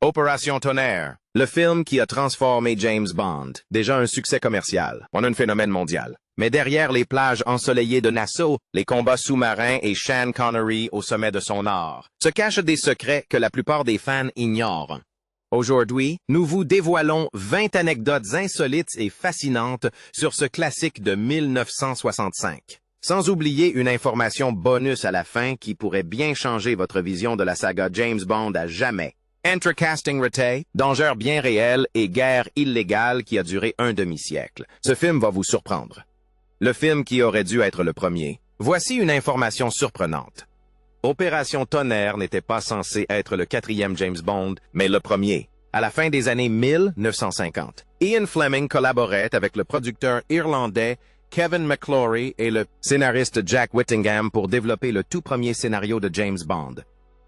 Opération Tonnerre, le film qui a transformé James Bond, déjà un succès commercial. On a un phénomène mondial. Mais derrière les plages ensoleillées de Nassau, les combats sous-marins et Sean Connery au sommet de son art, se cachent des secrets que la plupart des fans ignorent. Aujourd'hui, nous vous dévoilons 20 anecdotes insolites et fascinantes sur ce classique de 1965. Sans oublier une information bonus à la fin qui pourrait bien changer votre vision de la saga James Bond à jamais. Entrecasting Ratay, danger bien réel et guerre illégale qui a duré un demi-siècle. Ce film va vous surprendre. Le film qui aurait dû être le premier. Voici une information surprenante. Opération Tonnerre n'était pas censé être le 4e James Bond, mais le premier. À la fin des années 1950, Ian Fleming collaborait avec le producteur irlandais Kevin McClory et le scénariste Jack Whittingham pour développer le tout premier scénario de James Bond.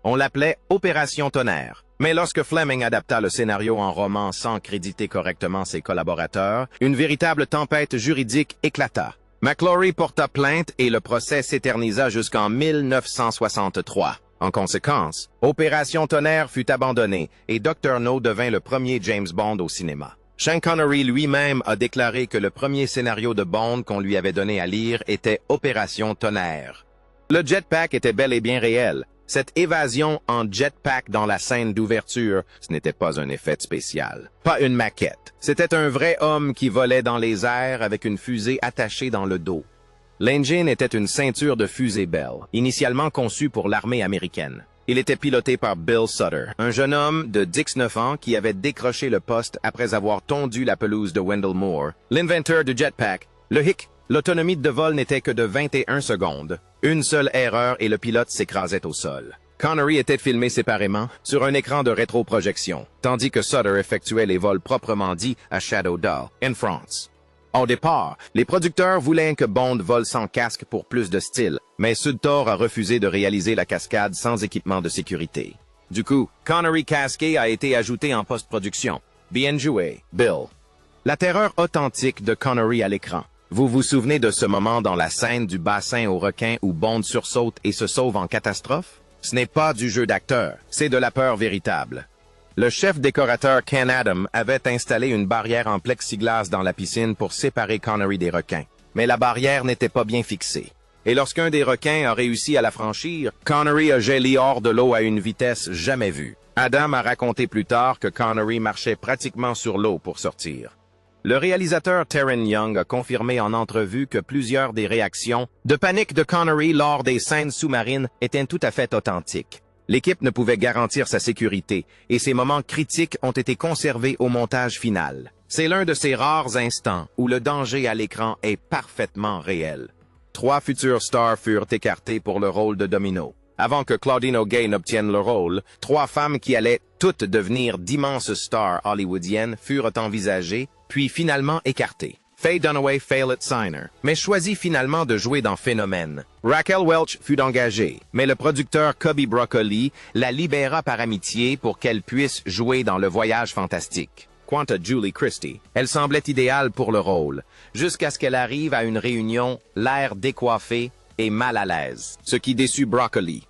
On l'appelait Opération Tonnerre. Mais lorsque Fleming adapta le scénario en roman sans créditer correctement ses collaborateurs, une véritable tempête juridique éclata. McClory porta plainte et le procès s'éternisa jusqu'en 1963. En conséquence, Opération Tonnerre fut abandonnée et Dr. No devint le premier James Bond au cinéma. Sean Connery lui-même a déclaré que le premier scénario de Bond qu'on lui avait donné à lire était Opération Tonnerre. Le jetpack était bel et bien réel. Cette évasion en jetpack dans la scène d'ouverture, ce n'était pas un effet spécial, pas une maquette. C'était un vrai homme qui volait dans les airs avec une fusée attachée dans le dos. L'engine était une ceinture de fusée Bell, initialement conçue pour l'armée américaine. Il était piloté par Bill Sutter, un jeune homme de 19 ans qui avait décroché le poste après avoir tondu la pelouse de Wendell Moore. L'inventeur du jetpack, le hic, l'autonomie de vol n'était que de 21 secondes. Une seule erreur et le pilote s'écrasait au sol. Connery était filmé séparément sur un écran de rétroprojection, tandis que Sutter effectuait les vols proprement dits à Shadow Dull, en France. Au départ, les producteurs voulaient que Bond vole sans casque pour plus de style, mais Sudtor a refusé de réaliser la cascade sans équipement de sécurité. Du coup, Connery casqué a été ajouté en post-production. Bien joué, Bill. La terreur authentique de Connery à l'écran. Vous vous souvenez de ce moment dans la scène du bassin aux requins où Bond sursaute et se sauve en catastrophe? Ce n'est pas du jeu d'acteur, c'est de la peur véritable. Le chef décorateur Ken Adam avait installé une barrière en plexiglas dans la piscine pour séparer Connery des requins. Mais la barrière n'était pas bien fixée. Et lorsqu'un des requins a réussi à la franchir, Connery a gelé hors de l'eau à une vitesse jamais vue. Adam a raconté plus tard que Connery marchait pratiquement sur l'eau pour sortir. Le réalisateur Terren Young a confirmé en entrevue que plusieurs des réactions de panique de Connery lors des scènes sous-marines étaient tout à fait authentiques. L'équipe ne pouvait garantir sa sécurité et ces moments critiques ont été conservés au montage final. C'est l'un de ces rares instants où le danger à l'écran est parfaitement réel. 3 futures stars furent écartées pour le rôle de Domino. Avant que Claudine O'Gay n'obtienne le rôle, 3 femmes qui allaient toutes devenir d'immenses stars hollywoodiennes furent envisagées, puis finalement écartées. Faye Dunaway Failett Signer, mais choisit finalement de jouer dans Phénomène. Raquel Welch fut engagée, mais le producteur Cubby Broccoli la libéra par amitié pour qu'elle puisse jouer dans Le Voyage fantastique. Quant à Julie Christie, elle semblait idéale pour le rôle, jusqu'à ce qu'elle arrive à une réunion, l'air décoiffé et mal à l'aise, ce qui déçut Broccoli.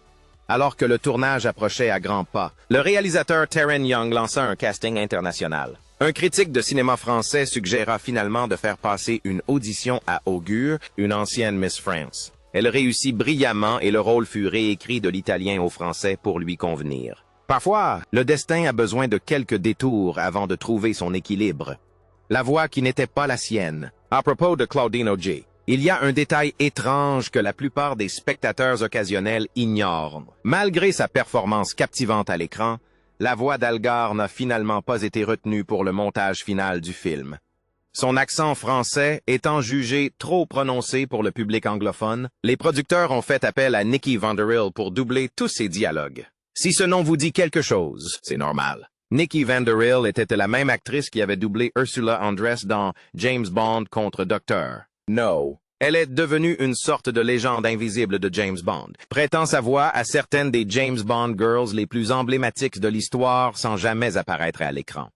Alors que le tournage approchait à grands pas, le réalisateur Terren Young lança un casting international. Un critique de cinéma français suggéra finalement de faire passer une audition à Augure, une ancienne Miss France. Elle réussit brillamment et le rôle fut réécrit de l'italien au français pour lui convenir. Parfois, le destin a besoin de quelques détours avant de trouver son équilibre. La voix qui n'était pas la sienne. À propos de Claudine O'Gay, il y a un détail étrange que la plupart des spectateurs occasionnels ignorent. Malgré sa performance captivante à l'écran, la voix d'Algar n'a finalement pas été retenue pour le montage final du film. Son accent français étant jugé trop prononcé pour le public anglophone, les producteurs ont fait appel à Nikki Vanderhill pour doubler tous ses dialogues. Si ce nom vous dit quelque chose, c'est normal. Nikki Vanderhill était la même actrice qui avait doublé Ursula Andress dans James Bond contre Dr. No. Elle est devenue une sorte de légende invisible de James Bond, prêtant sa voix à certaines des James Bond girls les plus emblématiques de l'histoire sans jamais apparaître à l'écran.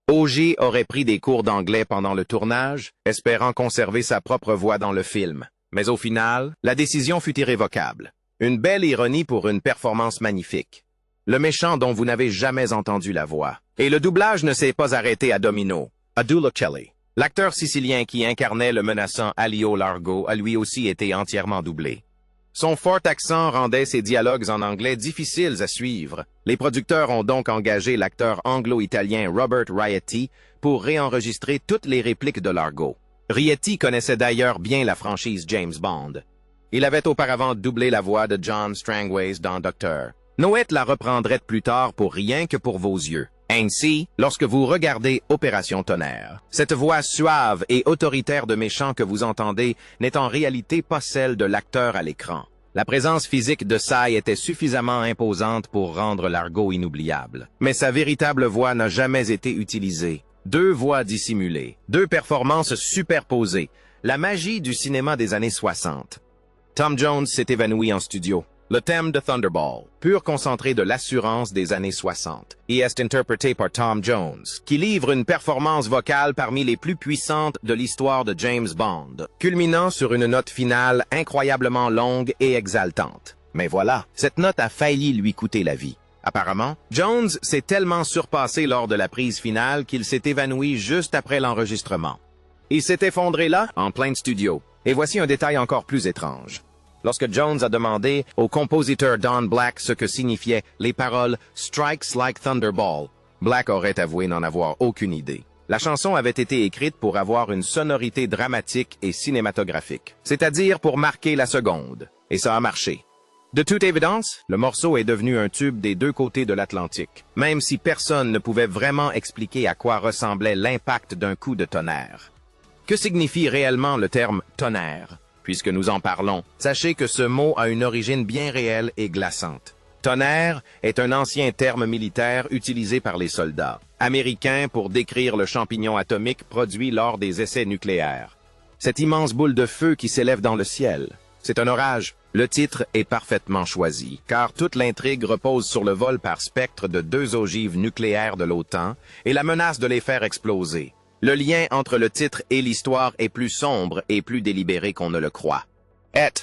O'Gay aurait pris des cours d'anglais pendant le tournage, espérant conserver sa propre voix dans le film. Mais au final, la décision fut irrévocable. Une belle ironie pour une performance magnifique. le méchant dont vous n'avez jamais entendu la voix. Et le doublage ne s'est pas arrêté à Domino. Abdul Kelly, l'acteur sicilien qui incarnait le menaçant Alio Largo, a lui aussi été entièrement doublé. Son fort accent rendait ses dialogues en anglais difficiles à suivre. Les producteurs ont donc engagé l'acteur anglo-italien Robert Rietti pour réenregistrer toutes les répliques de Largo. Rietti connaissait d'ailleurs bien la franchise James Bond. Il avait auparavant doublé la voix de John Strangways dans Docteur. Noët la reprendrait plus tard pour Rien que pour vos yeux. Ainsi, lorsque vous regardez Opération Tonnerre, cette voix suave et autoritaire de méchant que vous entendez n'est en réalité pas celle de l'acteur à l'écran. La présence physique de Sy était suffisamment imposante pour rendre Largo inoubliable. Mais sa véritable voix n'a jamais été utilisée. Deux voix dissimulées, deux performances superposées, la magie du cinéma des années 60. Tom Jones s'est évanoui en studio. Le thème de Thunderball, pur concentré de l'assurance des années 60, y est interprété par Tom Jones, qui livre une performance vocale parmi les plus puissantes de l'histoire de James Bond, culminant sur une note finale incroyablement longue et exaltante. Mais voilà, cette note a failli lui coûter la vie. Apparemment, Jones s'est tellement surpassé lors de la prise finale qu'il s'est évanoui juste après l'enregistrement. Il s'est effondré là, en plein studio. Et voici un détail encore plus étrange. Lorsque Jones a demandé au compositeur Don Black ce que signifiaient les paroles « Strikes like Thunderball », Black aurait avoué n'en avoir aucune idée. La chanson avait été écrite pour avoir une sonorité dramatique et cinématographique, c'est-à-dire pour marquer la seconde. Et ça a marché. De toute évidence, le morceau est devenu un tube des deux côtés de l'Atlantique, même si personne ne pouvait vraiment expliquer à quoi ressemblait l'impact d'un coup de tonnerre. Que signifie réellement le terme « tonnerre » ? Puisque nous en parlons, sachez que ce mot a une origine bien réelle et glaçante. Tonnerre est un ancien terme militaire utilisé par les soldats américains pour décrire le champignon atomique produit lors des essais nucléaires. Cette immense boule de feu qui s'élève dans le ciel. C'est un orage. Le titre est parfaitement choisi, car toute l'intrigue repose sur le vol par spectre de deux ogives nucléaires de l'OTAN et la menace de les faire exploser. Le lien entre le titre et l'histoire est plus sombre et plus délibéré qu'on ne le croit.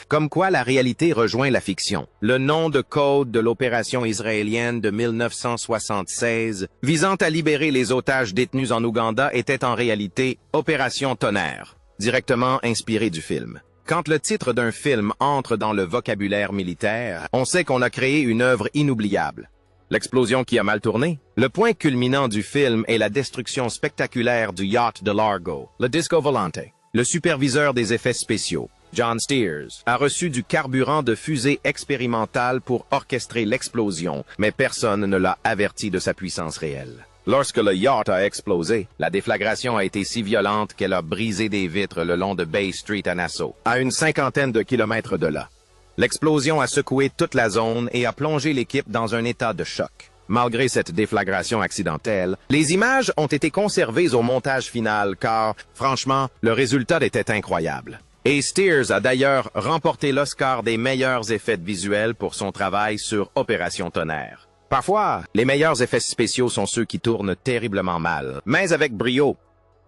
Comme quoi la réalité rejoint la fiction. Le nom de code de l'opération israélienne de 1976 visant à libérer les otages détenus en Ouganda était en réalité Opération Tonnerre, directement inspiré du film. Quand le titre d'un film entre dans le vocabulaire militaire, on sait qu'on a créé une œuvre inoubliable. L'explosion qui a mal tourné? Le point culminant du film est la destruction spectaculaire du yacht de Largo, le Disco Volante. Le superviseur des effets spéciaux, John Steers, a reçu du carburant de fusée expérimentale pour orchestrer l'explosion, mais personne ne l'a averti de sa puissance réelle. Lorsque le yacht a explosé, la déflagration a été si violente qu'elle a brisé des vitres le long de Bay Street à Nassau, à une cinquantaine de kilomètres de là. L'explosion a secoué toute la zone et a plongé l'équipe dans un état de choc. Malgré cette déflagration accidentelle, les images ont été conservées au montage final car, franchement, le résultat était incroyable. Et Steers a d'ailleurs remporté l'Oscar des meilleurs effets visuels pour son travail sur Opération Tonnerre. Parfois, les meilleurs effets spéciaux sont ceux qui tournent terriblement mal, mais avec brio.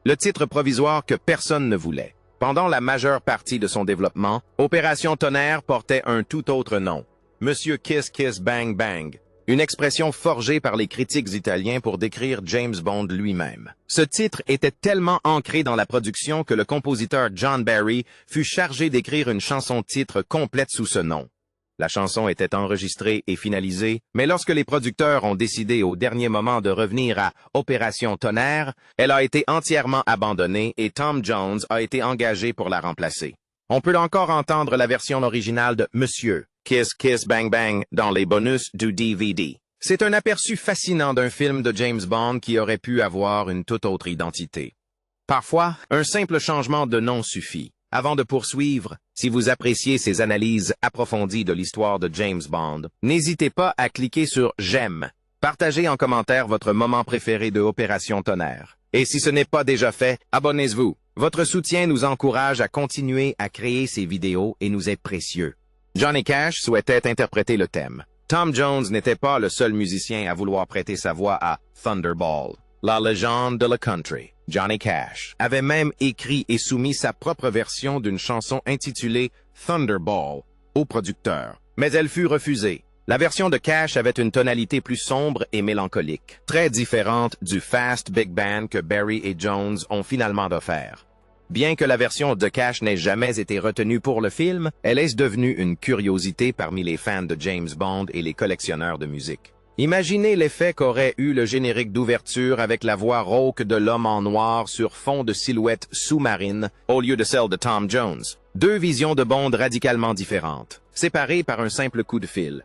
Le titre provisoire que personne ne voulait. Pendant la majeure partie de son développement, Opération Tonnerre portait un tout autre nom. Monsieur Kiss Kiss Bang Bang. Une expression forgée par les critiques italiens pour décrire James Bond lui-même. Ce titre était tellement ancré dans la production que le compositeur John Barry fut chargé d'écrire une chanson-titre complète sous ce nom. La chanson était enregistrée et finalisée, mais lorsque les producteurs ont décidé au dernier moment de revenir à Opération Tonnerre, elle a été entièrement abandonnée et Tom Jones a été engagé pour la remplacer. On peut encore entendre la version originale de Monsieur Kiss Kiss Bang Bang dans les bonus du DVD. C'est un aperçu fascinant d'un film de James Bond qui aurait pu avoir une toute autre identité. Parfois, un simple changement de nom suffit. Avant de poursuivre, si vous appréciez ces analyses approfondies de l'histoire de James Bond, n'hésitez pas à cliquer sur « J'aime ». Partagez en commentaire votre moment préféré de Opération Tonnerre. Et si ce n'est pas déjà fait, abonnez-vous. Votre soutien nous encourage à continuer à créer ces vidéos et nous est précieux. Johnny Cash souhaitait interpréter le thème. Tom Jones n'était pas le seul musicien à vouloir prêter sa voix à Thunderball, la légende de la country. Johnny Cash avait même écrit et soumis sa propre version d'une chanson intitulée Thunderball au producteur, mais elle fut refusée. La version de Cash avait une tonalité plus sombre et mélancolique, très différente du Fast Big Band que Barry et Jones ont finalement offert. Bien que la version de Cash n'ait jamais été retenue pour le film, elle est devenue une curiosité parmi les fans de James Bond et les collectionneurs de musique. Imaginez l'effet qu'aurait eu le générique d'ouverture avec la voix rauque de l'homme en noir sur fond de silhouette sous-marine au lieu de celle de Tom Jones. Deux visions de Bond radicalement différentes, séparées par un simple coup de fil.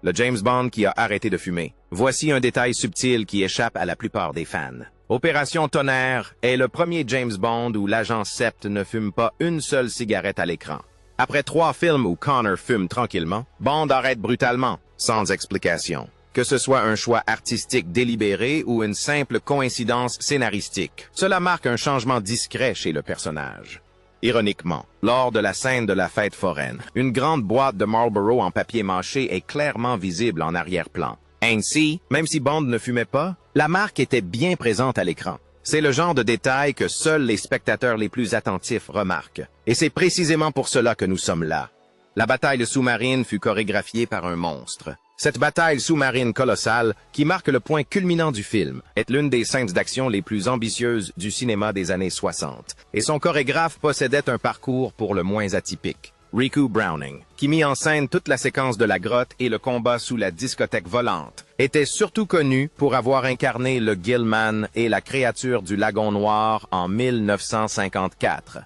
Le James Bond qui a arrêté de fumer. Voici un détail subtil qui échappe à la plupart des fans. Opération Tonnerre est le premier James Bond où l'agent Sept ne fume pas une seule cigarette à l'écran. Après 3 films où Connor fume tranquillement, Bond arrête brutalement, sans explication. Que ce soit un choix artistique délibéré ou une simple coïncidence scénaristique, cela marque un changement discret chez le personnage. Ironiquement, lors de la scène de la fête foraine, une grande boîte de Marlboro en papier mâché est clairement visible en arrière-plan. Ainsi, même si Bond ne fumait pas, la marque était bien présente à l'écran. C'est le genre de détail que seuls les spectateurs les plus attentifs remarquent. Et c'est précisément pour cela que nous sommes là. La bataille sous-marine fut chorégraphiée par un monstre. Cette bataille sous-marine colossale, qui marque le point culminant du film, est l'une des scènes d'action les plus ambitieuses du cinéma des années 60, et son chorégraphe possédait un parcours pour le moins atypique. Riku Browning, qui mit en scène toute la séquence de la grotte et le combat sous la discothèque volante, était surtout connu pour avoir incarné le Gilman et la créature du lagon noir en 1954.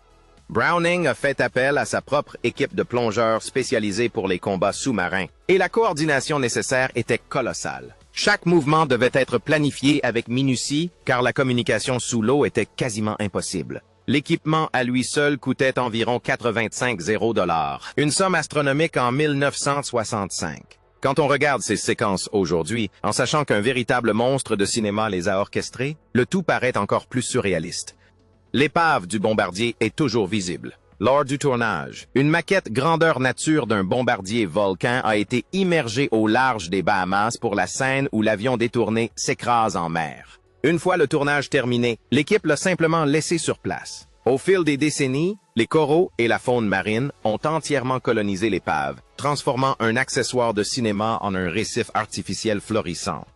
Browning a fait appel à sa propre équipe de plongeurs spécialisés pour les combats sous-marins, et la coordination nécessaire était colossale. Chaque mouvement devait être planifié avec minutie, car la communication sous l'eau était quasiment impossible. L'équipement à lui seul coûtait environ 85 $, une somme astronomique en 1965. Quand on regarde ces séquences aujourd'hui, en sachant qu'un véritable monstre de cinéma les a orchestrées, le tout paraît encore plus surréaliste. L'épave du bombardier est toujours visible. Lors du tournage, une maquette grandeur nature d'un bombardier Vulcan a été immergée au large des Bahamas pour la scène où l'avion détourné s'écrase en mer. Une fois le tournage terminé, l'équipe l'a simplement laissé sur place. Au fil des décennies, les coraux et la faune marine ont entièrement colonisé l'épave, transformant un accessoire de cinéma en un récif artificiel florissant.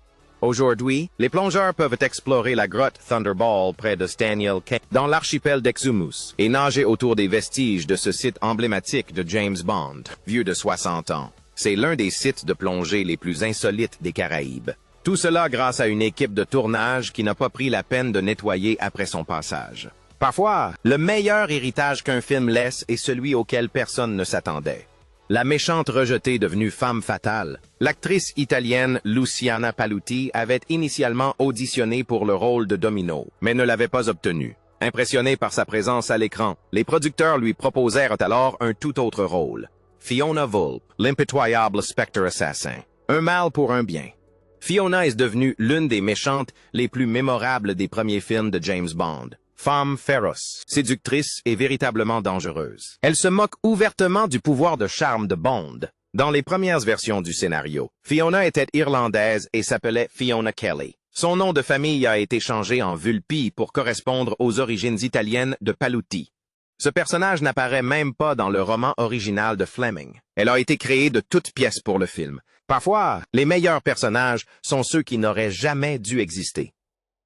Aujourd'hui, les plongeurs peuvent explorer la grotte Thunderball près de Staniel Cay dans l'archipel d'Exumus et nager autour des vestiges de ce site emblématique de James Bond, vieux de 60 ans. C'est l'un des sites de plongée les plus insolites des Caraïbes. Tout cela grâce à une équipe de tournage qui n'a pas pris la peine de nettoyer après son passage. Parfois, le meilleur héritage qu'un film laisse est celui auquel personne ne s'attendait. La méchante rejetée devenue femme fatale, l'actrice italienne Luciana Pallotti avait initialement auditionné pour le rôle de Domino, mais ne l'avait pas obtenu. Impressionnée par sa présence à l'écran, les producteurs lui proposèrent alors un tout autre rôle. Fiona Vulp, l'impitoyable Spectre assassin. Un mal pour un bien. Fiona est devenue l'une des méchantes les plus mémorables des premiers films de James Bond. Femme féroce, séductrice et véritablement dangereuse. Elle se moque ouvertement du pouvoir de charme de Bond. Dans les premières versions du scénario, Fiona était irlandaise et s'appelait Fiona Kelly. Son nom de famille a été changé en Vulpi pour correspondre aux origines italiennes de Pallotti. Ce personnage n'apparaît même pas dans le roman original de Fleming. Elle a été créée de toutes pièces pour le film. Parfois, les meilleurs personnages sont ceux qui n'auraient jamais dû exister.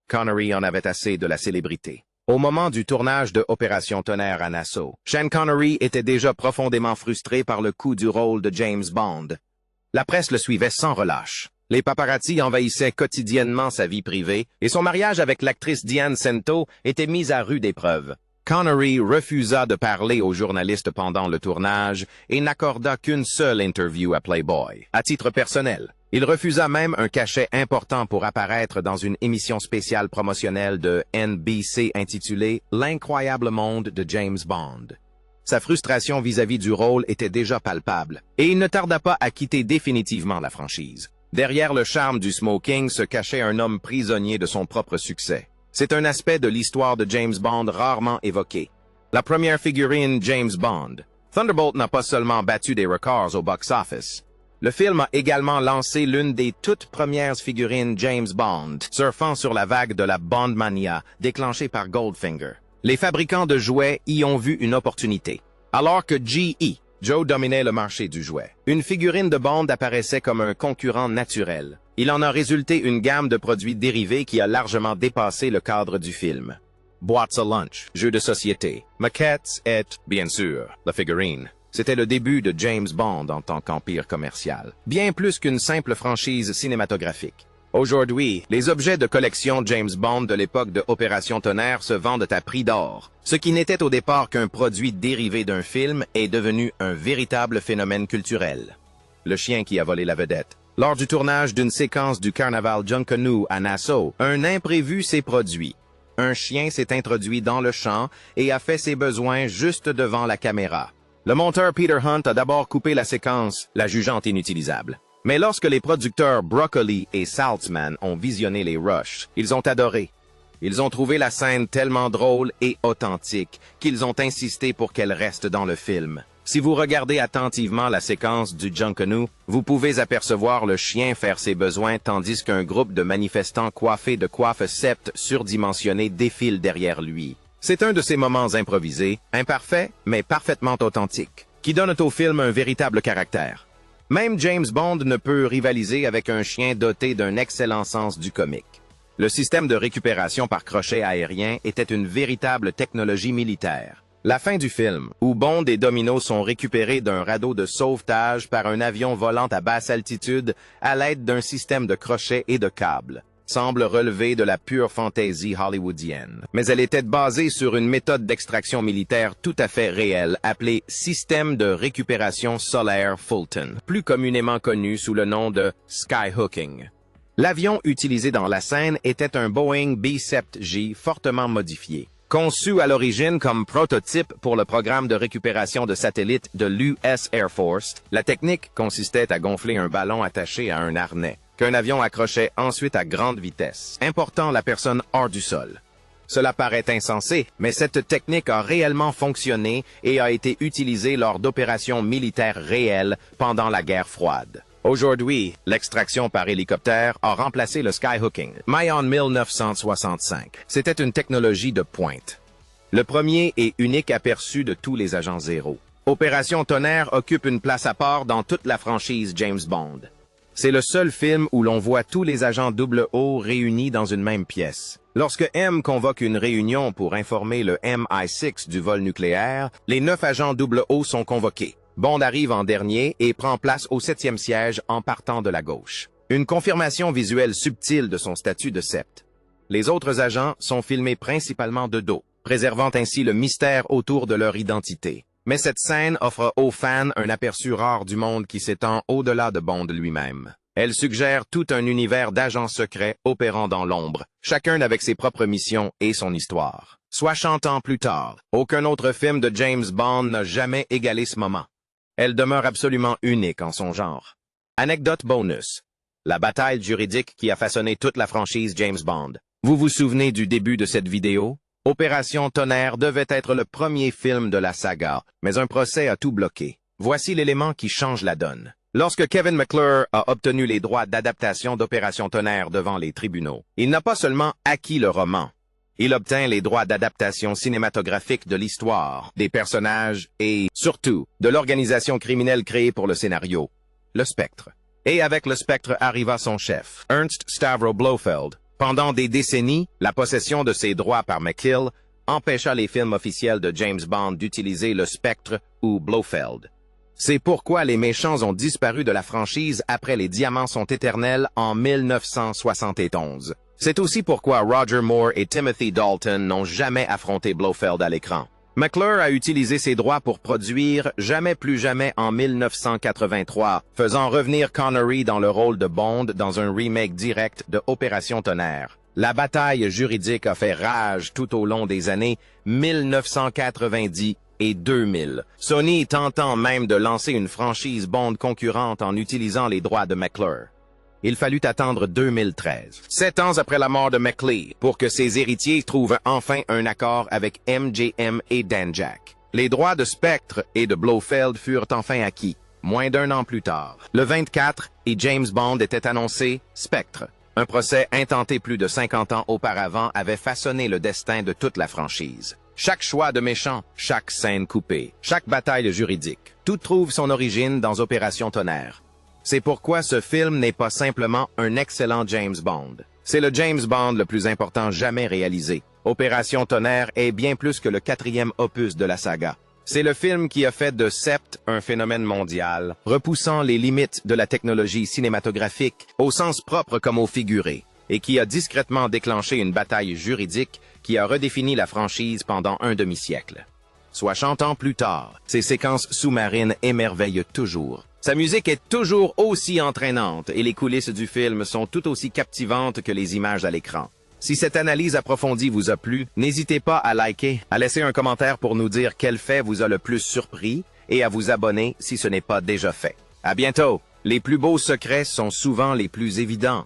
Connery en avait assez de la célébrité. Au moment du tournage de Opération Tonnerre à Nassau, Sean Connery était déjà profondément frustré par le coût du rôle de James Bond. La presse le suivait sans relâche. Les paparazzi envahissaient quotidiennement sa vie privée et son mariage avec l'actrice Diane Sento était mis à rude épreuve. Connery refusa de parler aux journalistes pendant le tournage et n'accorda qu'une seule interview à Playboy, à titre personnel. Il refusa même un cachet important pour apparaître dans une émission spéciale promotionnelle de NBC intitulée « L'incroyable monde de James Bond ». Sa frustration vis-à-vis du rôle était déjà palpable, et il ne tarda pas à quitter définitivement la franchise. Derrière le charme du smoking se cachait un homme prisonnier de son propre succès. C'est un aspect de l'histoire de James Bond rarement évoqué. La première figurine James Bond. Thunderbolt n'a pas seulement battu des records au box-office. Le film a également lancé l'une des toutes premières figurines James Bond, surfant sur la vague de la Bondmania déclenchée par Goldfinger. Les fabricants de jouets y ont vu une opportunité. Alors que GE, Joe dominait le marché du jouet. Une figurine de Bond apparaissait comme un concurrent naturel. Il en a résulté une gamme de produits dérivés qui a largement dépassé le cadre du film. Boîtes à lunch, jeux de société, maquettes et, bien sûr, la figurine. C'était le début de James Bond en tant qu'empire commercial, bien plus qu'une simple franchise cinématographique. Aujourd'hui, les objets de collection James Bond de l'époque de Opération Tonnerre se vendent à prix d'or. Ce qui n'était au départ qu'un produit dérivé d'un film est devenu un véritable phénomène culturel. Le chien qui a volé la vedette. Lors du tournage d'une séquence du carnaval Junkanoo à Nassau, un imprévu s'est produit. Un chien s'est introduit dans le champ et a fait ses besoins juste devant la caméra. Le monteur Peter Hunt a d'abord coupé la séquence, la jugeant inutilisable. Mais lorsque les producteurs Broccoli et Saltzman ont visionné les rushs, ils ont adoré. Ils ont trouvé la scène tellement drôle et authentique qu'ils ont insisté pour qu'elle reste dans le film. Si vous regardez attentivement la séquence du Junkanoo, vous pouvez apercevoir le chien faire ses besoins tandis qu'un groupe de manifestants coiffés de coiffes sept surdimensionnées défile derrière lui. C'est un de ces moments improvisés, imparfaits, mais parfaitement authentiques, qui donnent au film un véritable caractère. Même James Bond ne peut rivaliser avec un chien doté d'un excellent sens du comique. Le système de récupération par crochet aérien était une véritable technologie militaire. La fin du film, où Bond et Domino sont récupérés d'un radeau de sauvetage par un avion volant à basse altitude à l'aide d'un système de crochets et de câbles, semble relever de la pure fantaisie hollywoodienne. Mais elle était basée sur une méthode d'extraction militaire tout à fait réelle, appelée système de récupération solaire Fulton, plus communément connu sous le nom de skyhooking. L'avion utilisé dans la scène était un Boeing B-7J fortement modifié. Conçu à l'origine comme prototype pour le programme de récupération de satellites de l'US Air Force, la technique consistait à gonfler un ballon attaché à un harnais, qu'un avion accrochait ensuite à grande vitesse, important la personne hors du sol. Cela paraît insensé, mais cette technique a réellement fonctionné et a été utilisée lors d'opérations militaires réelles pendant la guerre froide. Aujourd'hui, l'extraction par hélicoptère a remplacé le skyhooking. Mais en 1965, c'était une technologie de pointe. Le premier et unique aperçu de tous les agents zéro. Opération Tonnerre occupe une place à part dans toute la franchise James Bond. C'est le seul film où l'on voit tous les agents O réunis dans une même pièce. Lorsque M convoque une réunion pour informer le MI6 du vol nucléaire, les 9 agents O sont convoqués. Bond arrive en dernier et prend place au 7e siège en partant de la gauche. Une confirmation visuelle subtile de son statut de sept. Les autres agents sont filmés principalement de dos, préservant ainsi le mystère autour de leur identité. Mais cette scène offre aux fans un aperçu rare du monde qui s'étend au-delà de Bond lui-même. Elle suggère tout un univers d'agents secrets opérant dans l'ombre, chacun avec ses propres missions et son histoire. 60 ans plus tard, aucun autre film de James Bond n'a jamais égalé ce moment. Elle demeure absolument unique en son genre. Anecdote bonus. La bataille juridique qui a façonné toute la franchise James Bond. Vous vous souvenez du début de cette vidéo? Opération Tonnerre devait être le premier film de la saga, mais un procès a tout bloqué. Voici l'élément qui change la donne. Lorsque Kevin McClure a obtenu les droits d'adaptation d'Opération Tonnerre devant les tribunaux, il n'a pas seulement acquis le roman, il obtint les droits d'adaptation cinématographique de l'histoire, des personnages et, surtout, de l'organisation criminelle créée pour le scénario, le Spectre. Et avec le Spectre arriva son chef, Ernst Stavro Blofeld. Pendant des décennies, la possession de ces droits par McKill empêcha les films officiels de James Bond d'utiliser le Spectre ou Blofeld. C'est pourquoi les méchants ont disparu de la franchise après Les Diamants sont éternels en 1971. C'est aussi pourquoi Roger Moore et Timothy Dalton n'ont jamais affronté Blofeld à l'écran. McClure a utilisé ses droits pour produire Jamais plus jamais en 1983, faisant revenir Connery dans le rôle de Bond dans un remake direct de Opération Tonnerre. La bataille juridique a fait rage tout au long des années 1990 et 2000, Sony tentant même de lancer une franchise Bond concurrente en utilisant les droits de McClure. Il fallut attendre 2013, 7 ans après la mort de McLean, pour que ses héritiers trouvent enfin un accord avec MGM et Danjaq. Les droits de Spectre et de Blofeld furent enfin acquis, moins d'un an plus tard. Le 24, et James Bond était annoncé Spectre. Un procès intenté plus de 50 ans auparavant avait façonné le destin de toute la franchise. Chaque choix de méchant, chaque scène coupée, chaque bataille juridique, tout trouve son origine dans Opération Tonnerre. C'est pourquoi ce film n'est pas simplement un excellent James Bond. C'est le James Bond le plus important jamais réalisé. Opération Tonnerre est bien plus que le 4e opus de la saga. C'est le film qui a fait de Sept un phénomène mondial, repoussant les limites de la technologie cinématographique, au sens propre comme au figuré, et qui a discrètement déclenché une bataille juridique qui a redéfini la franchise pendant un demi-siècle. 60 ans plus tard, ses séquences sous-marines émerveillent toujours. Sa musique est toujours aussi entraînante et les coulisses du film sont tout aussi captivantes que les images à l'écran. Si cette analyse approfondie vous a plu, n'hésitez pas à liker, à laisser un commentaire pour nous dire quel fait vous a le plus surpris et à vous abonner si ce n'est pas déjà fait. À bientôt! Les plus beaux secrets sont souvent les plus évidents.